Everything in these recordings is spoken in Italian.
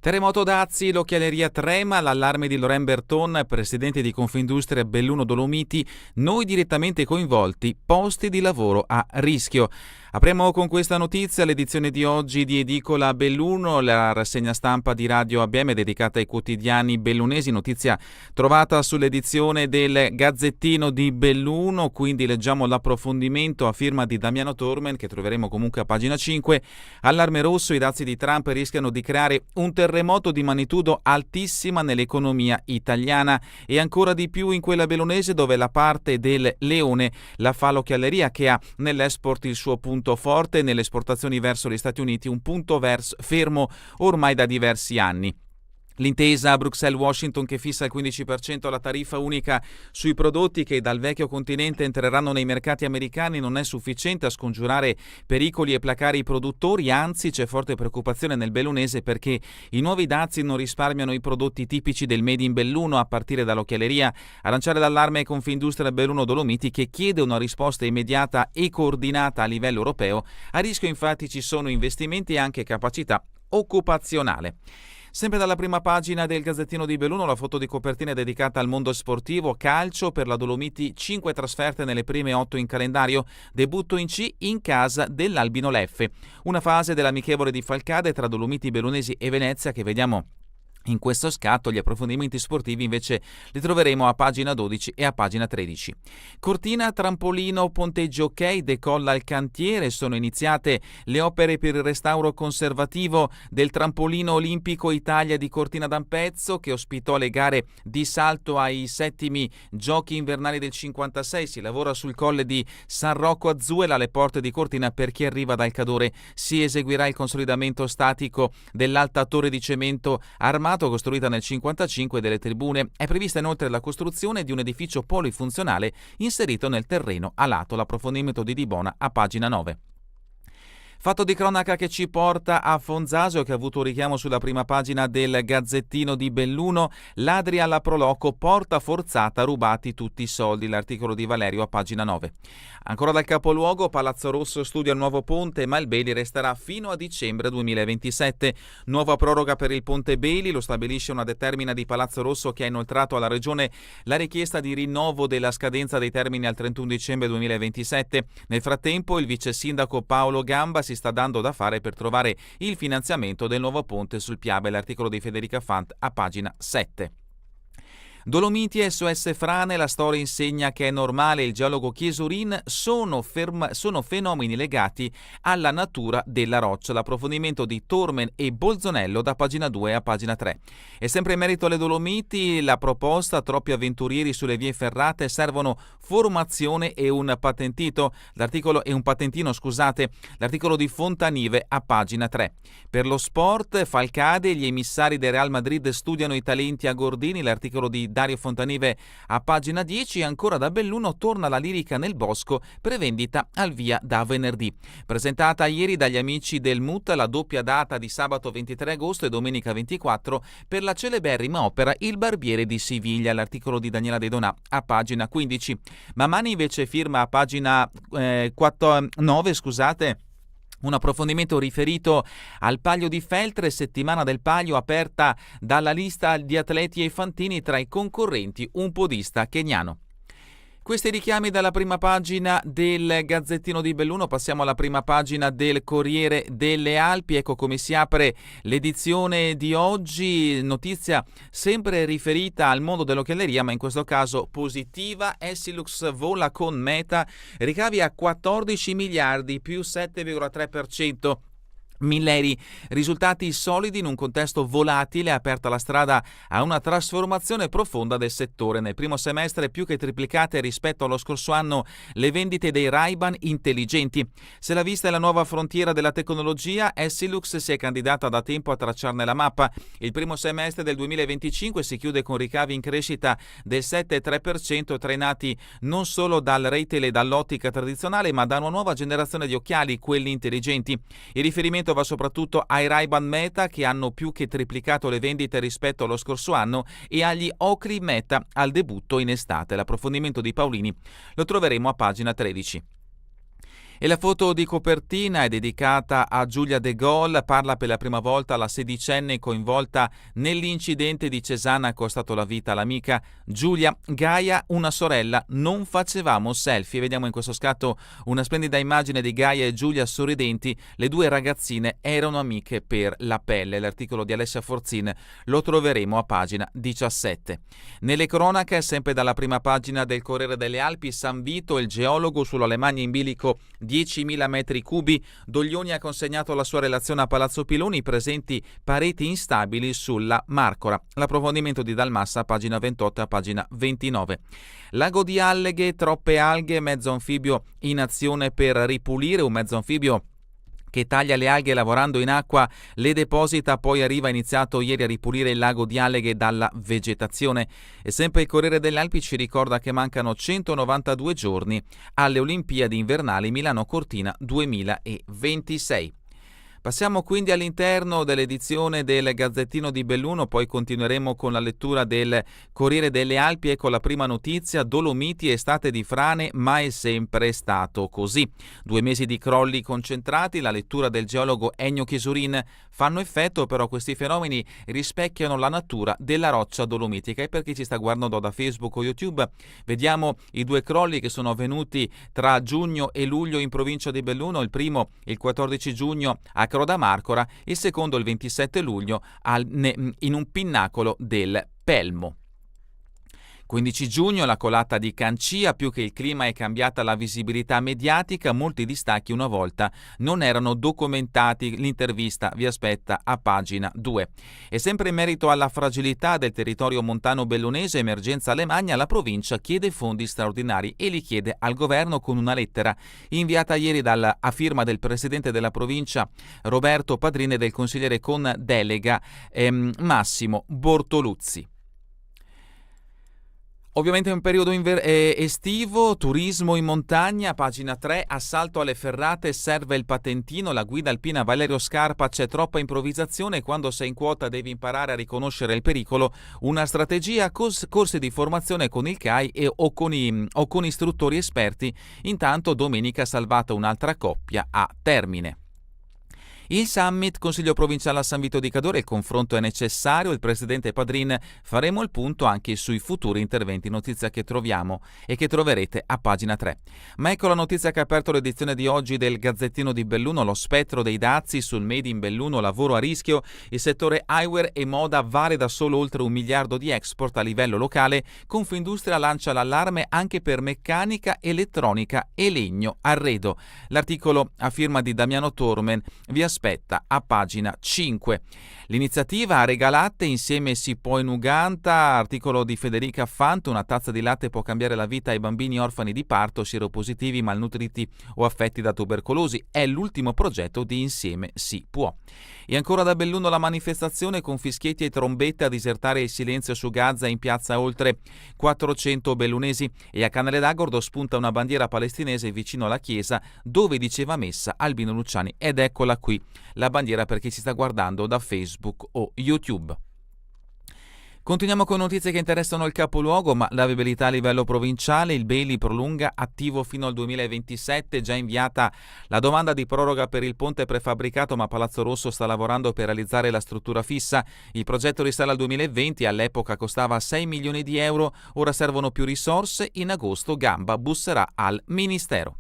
Terremoto Dazzi, l'occhialeria trema, l'allarme di Laurent Berton, presidente di Confindustria Belluno Dolomiti, noi direttamente coinvolti, posti di lavoro a rischio. Apriamo con questa notizia l'edizione di oggi di Edicola Belluno, la rassegna stampa di Radio ABM dedicata ai quotidiani bellunesi, notizia trovata sull'edizione del Gazzettino di Belluno, quindi leggiamo l'approfondimento a firma di Damiano Tormen che troveremo comunque a pagina 5. Allarme rosso, i dazi di Trump rischiano di creare un terremoto di magnitudo altissima nell'economia italiana e ancora di più in quella bellunese dove la parte del leone la fa l'occhialeria che ha nell'export il suo punto forte, nelle esportazioni verso gli Stati Uniti un punto fermo ormai da diversi anni. L'intesa Bruxelles-Washington che fissa il 15% alla tariffa unica sui prodotti che dal vecchio continente entreranno nei mercati americani non è sufficiente a scongiurare pericoli e placare i produttori, anzi c'è forte preoccupazione nel bellunese perché i nuovi dazi non risparmiano i prodotti tipici del Made in Belluno a partire dall'occhialeria. A lanciare l'allarme è Confindustria Belluno Dolomiti che chiede una risposta immediata e coordinata a livello europeo. A rischio infatti ci sono investimenti e anche capacità occupazionale. Sempre dalla prima pagina del Gazzettino di Belluno la foto di copertina è dedicata al mondo sportivo, calcio per la Dolomiti, 5 trasferte nelle prime 8 in calendario, debutto in C in casa dell'Albino Leffe. Una fase dell'amichevole di Falcade tra Dolomiti Bellunesi e Venezia che vediamo in questo scatto. Gli approfondimenti sportivi invece li troveremo a pagina 12 e a pagina 13. Cortina, trampolino, ponteggio ok, decolla il cantiere, sono iniziate le opere per il restauro conservativo del trampolino olimpico Italia di Cortina d'Ampezzo che ospitò le gare di salto ai 7imi giochi invernali del 56. Si lavora sul colle di San Rocco Azuela alle porte di Cortina. Per chi arriva dal Cadore si eseguirà il consolidamento statico dell'alta torre di cemento armato costruita nel 1955 delle tribune. È prevista inoltre la costruzione di un edificio polifunzionale inserito nel terreno a lato. L'approfondimento di Dibona a pagina 9. Fatto di cronaca che ci porta a Fonzasio che ha avuto richiamo sulla prima pagina del Gazzettino di Belluno. Ladri alla Proloco, porta forzata, rubati tutti i soldi. L'articolo di Valerio a pagina 9. Ancora dal capoluogo, Palazzo Rosso studia il nuovo ponte, ma il Bailey resterà fino a dicembre 2027. Nuova proroga per il ponte Bailey, lo stabilisce una determina di Palazzo Rosso che ha inoltrato alla Regione la richiesta di rinnovo della scadenza dei termini al 31 dicembre 2027. Nel frattempo il vice sindaco Paolo Gamba si sta dando da fare per trovare il finanziamento del nuovo ponte sul Piave. L'articolo di Federica Fant a pagina 7. Dolomiti SOS Frane, la storia insegna che è normale, il geologo Chiesurin sono fenomeni legati alla natura della roccia. L'approfondimento di Tormen e Bolzonello da pagina 2 a pagina 3. E sempre in merito alle Dolomiti, la proposta troppi avventurieri sulle vie ferrate, servono formazione e un patentino, l'articolo di Fontanive a pagina 3. Per lo sport, Falcade, gli emissari del Real Madrid studiano i talenti a Gordini, l'articolo di Dario Fontanive a pagina 10. E ancora da Belluno torna la lirica nel bosco, prevendita al via da venerdì. Presentata ieri dagli amici del MUT la doppia data di sabato 23 agosto e domenica 24 per la celeberrima opera Il Barbiere di Siviglia, l'articolo di Daniela De Donà a pagina 15. Mamani invece firma a pagina 9, un approfondimento riferito al Palio di Feltre, settimana del Palio aperta dalla lista di atleti e fantini, tra i concorrenti un podista keniano. Questi richiami dalla prima pagina del Gazzettino di Belluno. Passiamo alla prima pagina del Corriere delle Alpi. Ecco come si apre l'edizione di oggi. Notizia sempre riferita al mondo dell'occhialeria, ma in questo caso positiva. Essilux vola con Meta, ricavi a 14 miliardi più 7,3%. Milleri, risultati solidi in un contesto volatile, ha aperta la strada a una trasformazione profonda del settore. Nel primo semestre più che triplicate rispetto allo scorso anno le vendite dei Ray-Ban intelligenti. Se la vista è la nuova frontiera della tecnologia, Essilux si è candidata da tempo a tracciarne la mappa. Il primo semestre del 2025 si chiude con ricavi in crescita del 7,3%, trainati non solo dal retail e dall'ottica tradizionale, ma da una nuova generazione di occhiali, quelli intelligenti. Il riferimento va soprattutto ai Ray-Ban Meta, che hanno più che triplicato le vendite rispetto allo scorso anno, e agli Oakley Meta al debutto in estate. L'approfondimento di Paolini lo troveremo a pagina 13. E la foto di copertina è dedicata a Giulia De Gaulle, parla per la prima volta la sedicenne coinvolta nell'incidente di Cesana, costato la vita all'amica Giulia. Gaia, una sorella, non facevamo selfie. Vediamo in questo scatto una splendida immagine di Gaia e Giulia sorridenti. Le due ragazzine erano amiche per la pelle. L'articolo di Alessia Forzin lo troveremo a pagina 17. Nelle cronache, sempre dalla prima pagina del Corriere delle Alpi, San Vito, il geologo sull'Alemannia in bilico 10.000 metri cubi. Doglioni ha consegnato la sua relazione a Palazzo Piloni, presenti pareti instabili sulla Marcora. L'approfondimento di Dalmassa a pagina 28 e a pagina 29. Lago di Alleghe, troppe alghe, mezzo anfibio in azione per ripulire, un mezzo anfibio che taglia le alghe lavorando in acqua, le deposita, poi arriva iniziato ieri a ripulire il lago di Alleghe dalla vegetazione. E sempre il Corriere delle Alpi ci ricorda che mancano 192 giorni alle Olimpiadi invernali Milano-Cortina 2026. Passiamo quindi all'interno dell'edizione del Gazzettino di Belluno, poi continueremo con la lettura del Corriere delle Alpi e con la prima notizia: Dolomiti, estate di frane, ma è sempre stato così. 2 mesi di crolli concentrati, la lettura del geologo Ennio Chiesurin fanno effetto, però questi fenomeni rispecchiano la natura della roccia dolomitica. E per chi ci sta guardando da Facebook o YouTube, vediamo i 2 crolli che sono avvenuti tra giugno e luglio in provincia di Belluno. Il primo il 14 giugno a Croda Marcora, il secondo il 27 luglio in un pinnacolo del Pelmo. 15 giugno la colata di Cancia, più che il clima è cambiata la visibilità mediatica, molti distacchi una volta non erano documentati, l'intervista vi aspetta a pagina 2. E sempre in merito alla fragilità del territorio montano bellunese, emergenza Alemagna, la provincia chiede fondi straordinari e li chiede al governo con una lettera inviata ieri a firma del presidente della provincia Roberto Padrini e del consigliere con delega Massimo Bortoluzzi. Ovviamente è un periodo estivo, turismo in montagna, pagina 3, assalto alle ferrate, serve il patentino, la guida alpina Valerio Scarpa, c'è troppa improvvisazione, quando sei in quota devi imparare a riconoscere il pericolo, una strategia, corsi di formazione con il CAI o con istruttori esperti. Intanto domenica salvata un'altra coppia a Termine. Il summit, Consiglio provinciale a San Vito di Cadore, il confronto è necessario, il presidente Padrin, faremo il punto anche sui futuri interventi, notizia che troviamo e che troverete a pagina 3. Ma ecco la notizia che ha aperto l'edizione di oggi del Gazzettino di Belluno: lo spettro dei dazi sul Made in Belluno, lavoro a rischio, il settore eyewear e moda vale da solo oltre 1 miliardo di export a livello locale, Confindustria lancia l'allarme anche per meccanica, elettronica e legno arredo. L'articolo a firma di Damiano Tormen vi aspetta a pagina 5. L'iniziativa a Regalatte, insieme si può in Uganda, articolo di Federica Fante, una tazza di latte può cambiare la vita ai bambini orfani di parto, sieropositivi, malnutriti o affetti da tubercolosi, è l'ultimo progetto di Insieme si può. E ancora da Belluno la manifestazione con fischietti e trombette a disertare il silenzio su Gaza, in piazza oltre 400 bellunesi, e a Canale d'Agordo spunta una bandiera palestinese vicino alla chiesa dove diceva messa Albino Luciani, ed eccola qui la bandiera per chi ci sta guardando da Facebook o YouTube. Continuiamo con notizie che interessano il capoluogo, ma la viabilità a livello provinciale. Il Beli prolunga attivo fino al 2027, già inviata la domanda di proroga per il ponte prefabbricato, ma Palazzo Rosso sta lavorando per realizzare la struttura fissa. Il progetto risale al 2020, all'epoca costava 6 milioni di euro, ora servono più risorse, in agosto Gamba busserà al Ministero.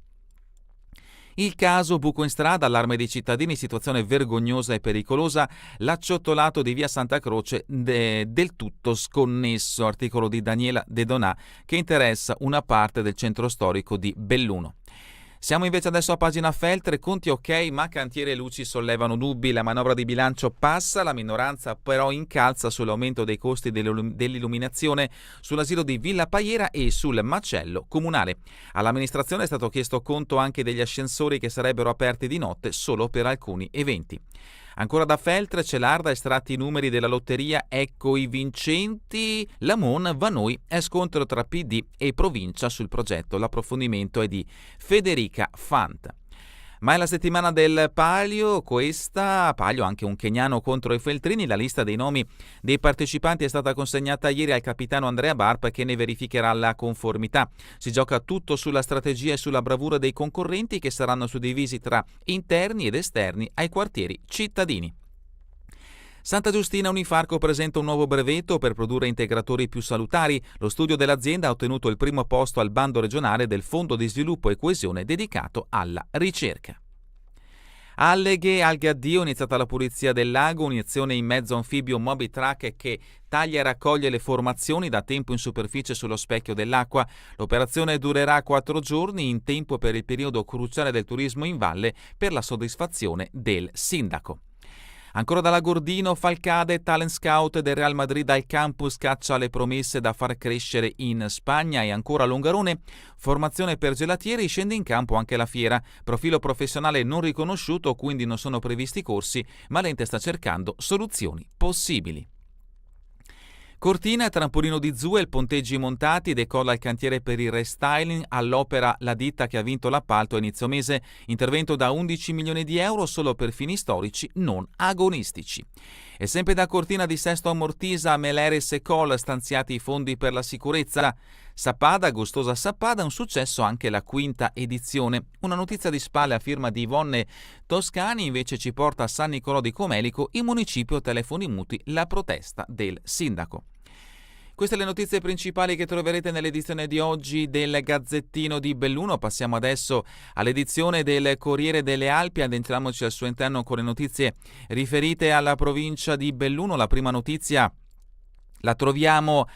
Il caso buco in strada, allarme dei cittadini, situazione vergognosa e pericolosa, l'acciottolato di via Santa Croce del tutto sconnesso, articolo di Daniela De Donà che interessa una parte del centro storico di Belluno. Siamo invece adesso a pagina Feltre, conti ok, ma cantiere e luci sollevano dubbi, la manovra di bilancio passa, la minoranza però incalza sull'aumento dei costi dell'illuminazione, sull'asilo di Villa Paiera e sul macello comunale. All'amministrazione è stato chiesto conto anche degli ascensori che sarebbero aperti di notte solo per alcuni eventi. Ancora da Feltre, Celarda, estratti i numeri della lotteria, ecco i vincenti. La Mon va noi, è scontro tra PD e provincia sul progetto. L'approfondimento è di Federica Fanta. Ma è la settimana del Palio, questa, Palio anche un keniano contro i Feltrini. La lista dei nomi dei partecipanti è stata consegnata ieri al capitano Andrea Barpa, che ne verificherà la conformità. Si gioca tutto sulla strategia e sulla bravura dei concorrenti, che saranno suddivisi tra interni ed esterni ai quartieri cittadini. Santa Giustina Unifarco presenta un nuovo brevetto per produrre integratori più salutari. Lo studio dell'azienda ha ottenuto il primo posto al bando regionale del Fondo di Sviluppo e Coesione dedicato alla ricerca. Alleghe, alghe addio, è iniziata la pulizia del lago, un'iniezione in mezzo anfibio Moby Track che taglia e raccoglie le formazioni da tempo in superficie sullo specchio dell'acqua. L'operazione durerà 4 giorni, in tempo per il periodo cruciale del turismo in valle, per la soddisfazione del sindaco. Ancora dalla Gordino, Falcade, talent scout del Real Madrid al campus, caccia le promesse da far crescere in Spagna. E ancora Longarone, formazione per gelatieri, scende in campo anche la fiera. Profilo professionale non riconosciuto, quindi non sono previsti corsi, ma l'ente sta cercando soluzioni possibili. Cortina, trampolino di Zuel, ponteggi montati, decolla il cantiere per il restyling, all'opera la ditta che ha vinto l'appalto a inizio mese, intervento da 11 milioni di euro solo per fini storici non agonistici. E sempre da Cortina di Sesto a Mortisa, Meleres e Col, stanziati i fondi per la sicurezza. Sappada, gustosa Sappada, un successo anche la 5ª edizione. Una notizia di spalle a firma di Yvonne Toscani invece ci porta a San Nicolò di Comelico, il municipio telefoni muti, la protesta del sindaco. Queste le notizie principali che troverete nell'edizione di oggi del Gazzettino di Belluno. Passiamo adesso all'edizione del Corriere delle Alpi, addentriamoci al suo interno con le notizie riferite alla provincia di Belluno. La prima notizia la troviamo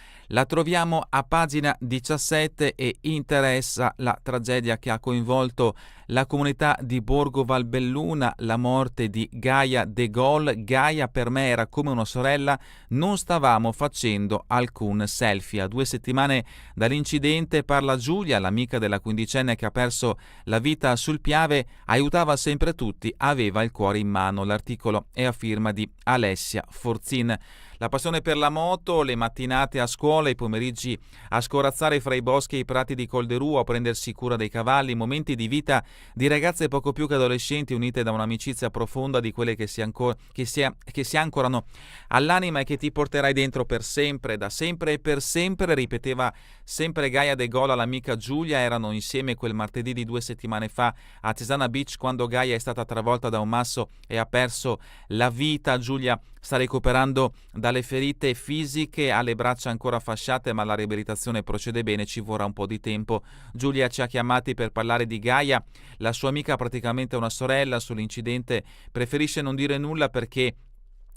a pagina 17 e interessa la tragedia che ha coinvolto la comunità di Borgo Valbelluna, la morte di Gaia De Gaulle. Gaia per me era come una sorella, non stavamo facendo alcun selfie. A 2 settimane dall'incidente parla Giulia, l'amica della quindicenne che ha perso la vita sul Piave, aiutava sempre tutti, aveva il cuore in mano. L'articolo è a firma di Alessia Forzin. La passione per la moto, le mattinate a scuola, i pomeriggi a scorazzare fra i boschi e i prati di Colderuo a prendersi cura dei cavalli, momenti di vita di ragazze poco più che adolescenti unite da un'amicizia profonda, di quelle che si ancorano all'anima e che ti porterai dentro per sempre, da sempre e per sempre, ripeteva sempre Gaia De Gaulle all'amica Giulia. Erano insieme quel martedì di 2 settimane fa a Cesana Beach, quando Gaia è stata travolta da un masso e ha perso la vita. Giulia sta recuperando dalle ferite fisiche, ha le braccia ancora fasciate, ma la riabilitazione procede bene, ci vorrà un po' di tempo. Giulia ci ha chiamati per parlare di Gaia, la sua amica praticamente una sorella. Sull'incidente preferisce non dire nulla perché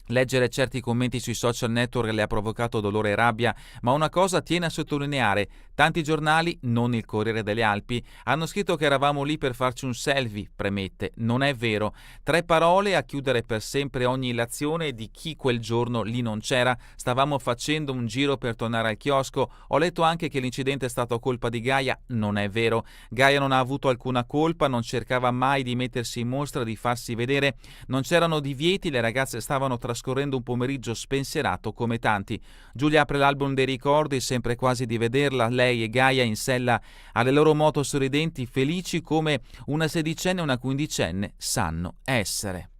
leggere certi commenti sui social network le ha provocato dolore e rabbia, ma una cosa tiene a sottolineare: tanti giornali, non il Corriere delle Alpi, hanno scritto che eravamo lì per farci un selfie, premette. Non è vero. 3 parole a chiudere per sempre ogni ilazione di chi quel giorno lì non c'era. Stavamo facendo un giro per tornare al chiosco. Ho letto anche che l'incidente è stato colpa di Gaia. Non è vero. Gaia non ha avuto alcuna colpa, non cercava mai di mettersi in mostra, di farsi vedere. Non c'erano divieti, le ragazze stavano trascorrendo un pomeriggio spensierato come tanti. Giulia apre l'album dei ricordi, sempre quasi di vederla, lei e Gaia in sella alle loro moto sorridenti, felici come una sedicenne e una quindicenne sanno essere.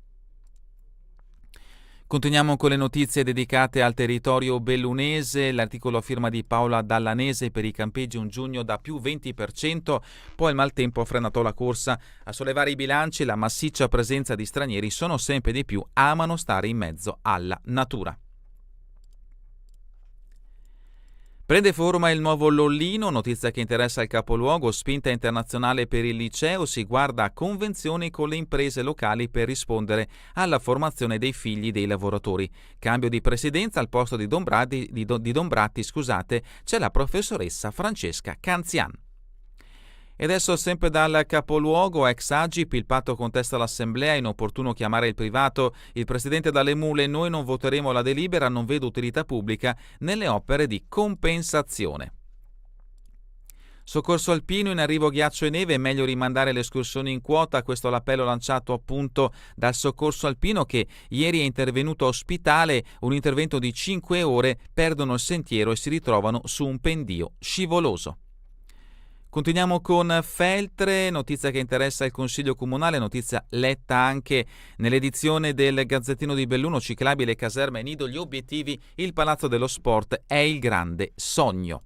Continuiamo con le notizie dedicate al territorio bellunese. L'articolo a firma di Paola Dallanese: per i campeggi un giugno da più 20%, poi il maltempo ha frenato la corsa. A sollevare i bilanci la massiccia presenza di stranieri, sono sempre di più, amano stare in mezzo alla natura. Prende forma il nuovo Lollino, notizia che interessa il capoluogo, spinta internazionale per il liceo, si guarda a convenzioni con le imprese locali per rispondere alla formazione dei figli dei lavoratori. Cambio di presidenza, al posto di Dombratti, c'è la professoressa Francesca Canzian. E adesso sempre dal capoluogo, ex Agip, il patto contesta l'assemblea, inopportuno chiamare il privato, il presidente dalle mule: noi non voteremo la delibera, non vedo utilità pubblica nelle opere di compensazione. Soccorso alpino, in arrivo ghiaccio e neve, è meglio rimandare le escursioni in quota, questo è l'appello lanciato appunto dal soccorso alpino che ieri è intervenuto a Ospitale, un intervento di 5 ore, perdono il sentiero e si ritrovano su un pendio scivoloso. Continuiamo con Feltre, notizia che interessa il Consiglio Comunale, notizia letta anche nell'edizione del Gazzettino di Belluno, ciclabile, caserme, nido, gli obiettivi, il Palazzo dello Sport è il grande sogno.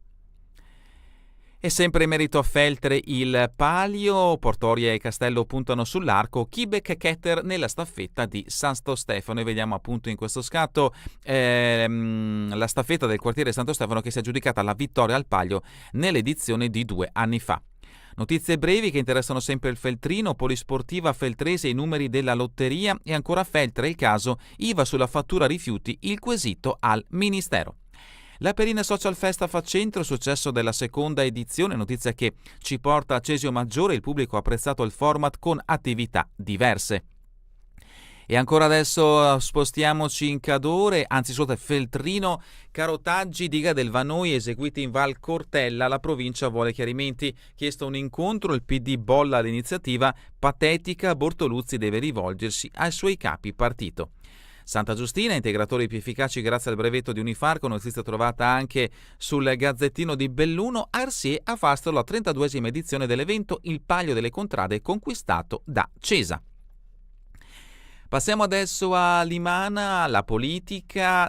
E sempre in merito a Feltre il palio, Portoria e Castello puntano sull'arco, Kibek e Ketter nella staffetta di Santo Stefano e vediamo appunto in questo scatto la staffetta del quartiere Santo Stefano che si è aggiudicata la vittoria al palio nell'edizione di 2 anni fa. Notizie brevi che interessano sempre il feltrino, polisportiva feltrese, i numeri della lotteria e ancora Feltre il caso, IVA sulla fattura rifiuti, il quesito al Ministero. La Perina Social Festa fa centro, successo della seconda edizione, notizia che ci porta a Cesio Maggiore, il pubblico ha apprezzato il format con attività diverse. E ancora adesso spostiamoci in Cadore, anzi sotto Feltrino, carotaggi diga del Vanoi eseguiti in Val Cortella, la provincia vuole chiarimenti, chiesto un incontro, il PD bolla l'iniziativa, patetica, Bortoluzzi deve rivolgersi ai suoi capi partito. Santa Giustina, integratori più efficaci grazie al brevetto di Unifarco, notizia trovata anche sul Gazzettino di Belluno, Arsier a Fastro la 32esima edizione dell'evento Il Palio delle Contrade conquistato da Cesa. Passiamo adesso a Limana, la politica,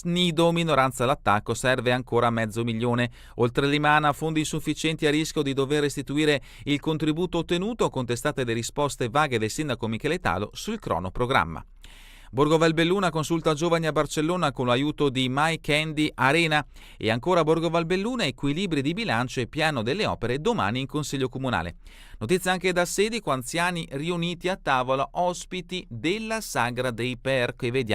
Nido, minoranza all'attacco, serve ancora 500.000. Oltre Limana, fondi insufficienti a rischio di dover restituire il contributo ottenuto, contestate le risposte vaghe del sindaco Michele Talo sul cronoprogramma. Borgo Valbelluna consulta giovani a Barcellona con l'aiuto di My Candy Arena e ancora Borgo Valbelluna, equilibri di bilancio e piano delle opere domani in Consiglio Comunale. Notizia anche da Sedico, anziani riuniti a tavola, ospiti della Sagra dei Per, che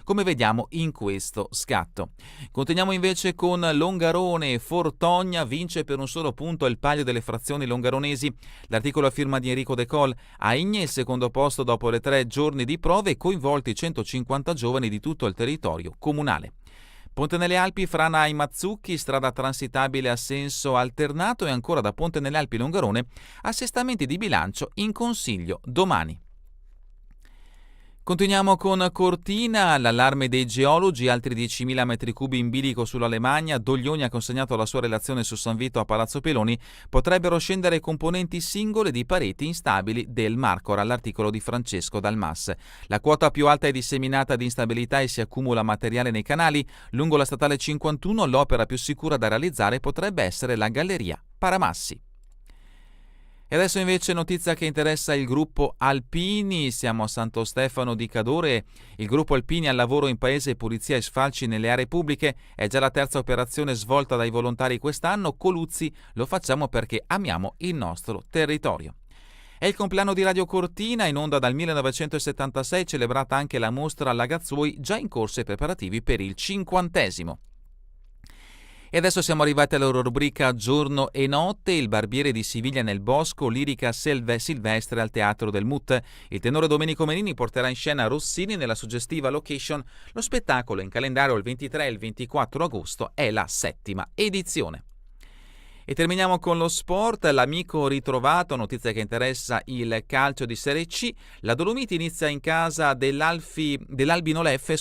come vediamo in questo scatto. Continuiamo invece con Longarone, Fortogna vince per un solo punto il palio delle frazioni longaronesi. L'articolo a firma di Enrico De Col, a Igne il secondo posto dopo le 3 giorni di prove, coinvolti 150 giovani di tutto il territorio comunale. Ponte nelle Alpi, Frana ai Mazzucchi, strada transitabile a senso alternato e ancora da Ponte nelle Alpi Longarone, assestamenti di bilancio in consiglio domani. Continuiamo con Cortina, l'allarme dei geologi, altri 10.000 metri cubi in bilico sull'Alemagna, Doglioni ha consegnato la sua relazione su San Vito a Palazzo Peloni, potrebbero scendere componenti singole di pareti instabili del Marcor, all'articolo di Francesco Dalmas. La quota più alta è disseminata di instabilità e si accumula materiale nei canali, lungo la statale 51 l'opera più sicura da realizzare potrebbe essere la galleria Paramassi. E adesso invece notizia che interessa il gruppo Alpini, siamo a Santo Stefano di Cadore, il gruppo Alpini al lavoro in paese, pulizia e sfalci nelle aree pubbliche, è già la terza operazione svolta dai volontari quest'anno, Coluzzi lo facciamo perché amiamo il nostro territorio. È il compleanno di Radio Cortina, in onda dal 1976, celebrata anche la mostra alla Gazzuoi, già in corso i preparativi per il 50°. E adesso siamo arrivati alla loro rubrica Giorno e Notte, il barbiere di Siviglia nel bosco, lirica silvestre al Teatro del Mut. Il tenore Domenico Menini porterà in scena Rossini nella suggestiva location. Lo spettacolo in calendario il 23 e il 24 agosto è la 7ª edizione. E terminiamo con lo sport, l'amico ritrovato, notizia che interessa il calcio di Serie C. La Dolomiti inizia in casa dell'Albino Leffe,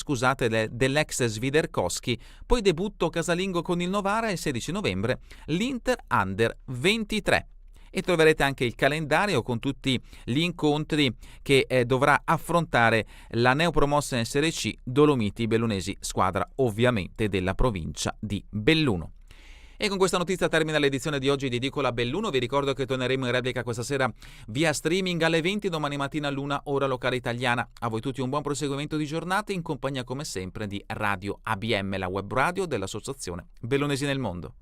dell'ex Sviderkowski, poi debutto casalingo con il Novara il 16 novembre, l'Inter Under 23. E troverete anche il calendario con tutti gli incontri che dovrà affrontare la neopromossa in Serie C Dolomiti Bellunesi, squadra ovviamente della provincia di Belluno. E con questa notizia termina l'edizione di oggi di Edicola Belluno. Vi ricordo che torneremo in replica questa sera via streaming alle 20, domani mattina all'1 ora locale italiana. A voi tutti un buon proseguimento di giornata in compagnia come sempre di Radio ABM, la web radio dell'Associazione Bellunesi nel Mondo.